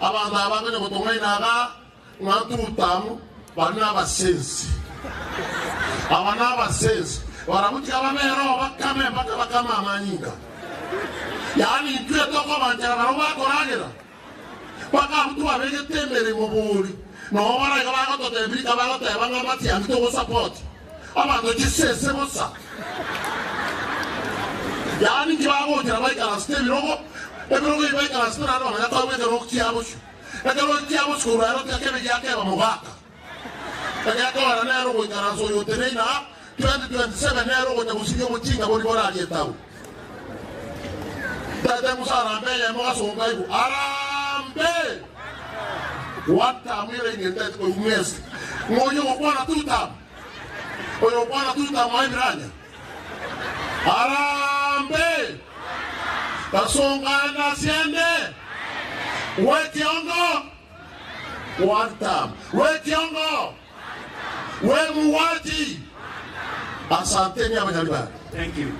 abanda abangene kutongai naga ngatu tamu bana basensi abana basensi waramuti abamero bakame bakama amanyinga yani tuye toko banjara baroba koragera baka mtu abege temere mubuli no bara ga to tebri ka ba to banga mati anto go support abando kisese bosa yani kibago jira bai kana stebi rogo ebrogo bai kana stara no ya tawe de rokti abushu rokti abushu ko ro ta kebe ya ke ba Mogaka ya ko ara na rogo kana so yo tenena 2027 na rogo ta musiyo mutinga boli bora agetawo tata musara mbele mo so ngai ku arambe Wantam ile ngende ko umesi ngoyo bwana tuta oyo bwana tuta maibiranya arambe kasonga na siende wekiongo Wantam wekiongo we muwati asante ni abanyaliba. Thank you.